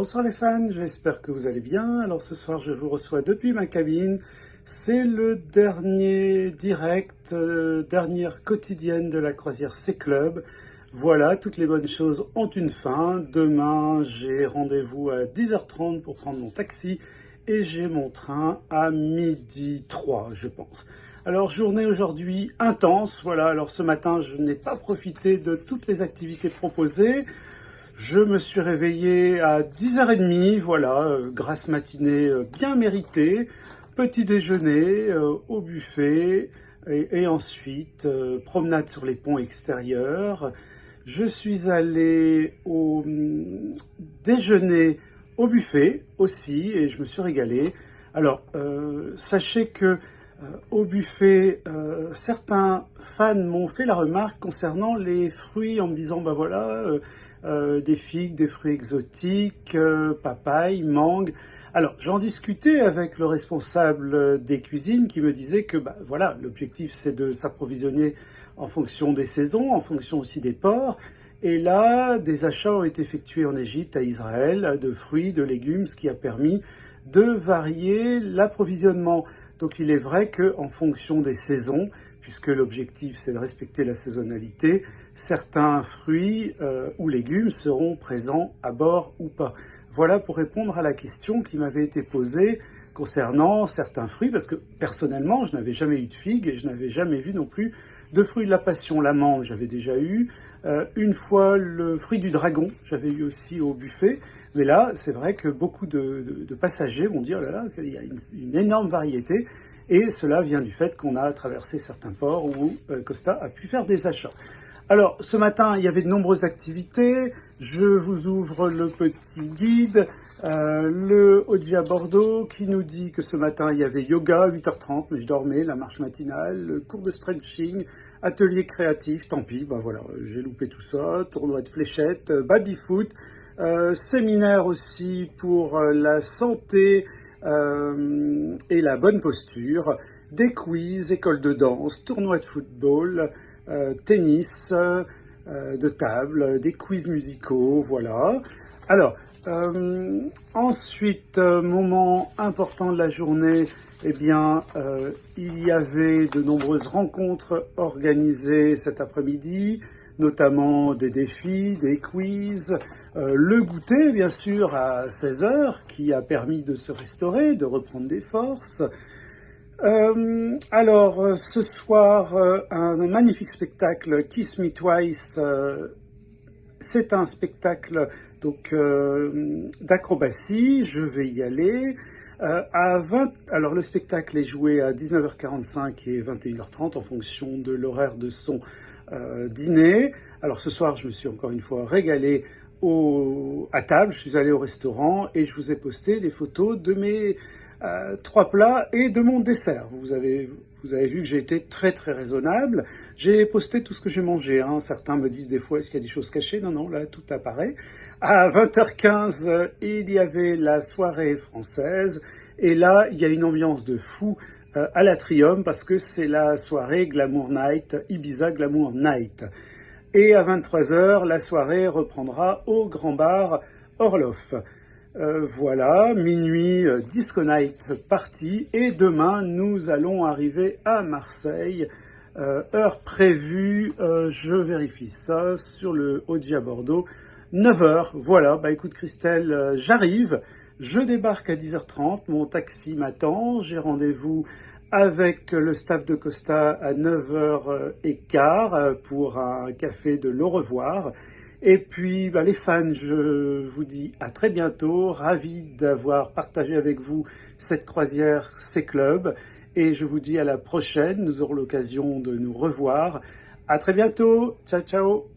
Bonsoir les fans, j'espère que vous allez bien. Alors ce soir je vous reçois depuis ma cabine. C'est le dernier direct, dernière quotidienne de la croisière C-Club. Voilà, toutes les bonnes choses ont une fin. Demain j'ai rendez-vous à 10h30 pour prendre mon taxi et j'ai mon train à 12h03 je pense. Alors journée aujourd'hui intense, voilà, alors ce matin je n'ai pas profité de toutes les activités proposées. Je me suis réveillé à 10h30, voilà, grasse matinée bien méritée, petit déjeuner au buffet et ensuite promenade sur les ponts extérieurs. Je suis allé au déjeuner au buffet aussi et je me suis régalé. Alors, sachez que au buffet, certains fans m'ont fait la remarque concernant les fruits en me disant, bah voilà, des figues, des fruits exotiques, papaye, mangue. Alors, j'en discutais avec le responsable des cuisines qui me disait que, bah, voilà, l'objectif c'est de s'approvisionner en fonction des saisons, en fonction aussi des ports. Et là, des achats ont été effectués en Égypte, à Israël, de fruits, de légumes, ce qui a permis de varier l'approvisionnement. Donc il est vrai qu'en fonction des saisons, puisque l'objectif c'est de respecter la saisonnalité, certains fruits ou légumes seront présents à bord ou pas. Voilà pour répondre à la question qui m'avait été posée concernant certains fruits, parce que personnellement je n'avais jamais eu de figues et je n'avais jamais vu non plus de fruits de la passion. La mangue j'avais déjà eu, une fois le fruit du dragon j'avais eu aussi au buffet. Mais là, c'est vrai que beaucoup de passagers vont dire, oh là là, qu'il y a une énorme variété, et cela vient du fait qu'on a traversé certains ports où Costa a pu faire des achats. Alors, ce matin, il y avait de nombreuses activités. Je vous ouvre le petit guide, le Oggi à Bordeaux, qui nous dit que ce matin, il y avait yoga à 8h30, mais je dormais, la marche matinale, le cours de stretching, atelier créatif, tant pis, ben voilà, j'ai loupé tout ça, tournoi de fléchettes, baby-foot, séminaire aussi pour la santé et la bonne posture, des quiz, école de danse, tournoi de football, tennis de table, des quiz musicaux, voilà. Alors, ensuite, moment important de la journée, eh bien, il y avait de nombreuses rencontres organisées cet après-midi, notamment des défis, des quiz, le goûter bien sûr à 16h qui a permis de se restaurer, de reprendre des forces. Alors ce soir, un magnifique spectacle, Kiss Me Twice, c'est un spectacle donc d'acrobatie, je vais y aller. Alors le spectacle est joué à 19h45 et 21h30 en fonction de l'horaire de son dîner. Alors ce soir, je me suis encore une fois régalé à table, je suis allé au restaurant et je vous ai posté les photos de mes 3 plats et de mon dessert. Vous avez vu que j'ai été très très raisonnable. J'ai posté tout ce que j'ai mangé. Hein. Certains me disent des fois, est-ce qu'il y a des choses cachées? Non, non, là tout apparaît. À 20h15, il y avait la soirée française. Et là, il y a une ambiance de fou à l'Atrium parce que c'est la soirée Glamour Night, Ibiza Glamour Night. Et à 23h, la soirée reprendra au Grand Bar Orloff. Voilà, minuit, Disco Night party. Et demain, nous allons arriver à Marseille. Heure prévue, je vérifie ça, sur le Oggi à Bordeaux. 9h, voilà, bah écoute Christelle, j'arrive. Je débarque à 10h30, mon taxi m'attend, j'ai rendez-vous avec le staff de Costa à 9h15 pour un café de l'au revoir. Et puis bah, les fans, je vous dis à très bientôt, ravi d'avoir partagé avec vous cette croisière C-Club. Et je vous dis à la prochaine, nous aurons l'occasion de nous revoir. À très bientôt, ciao ciao.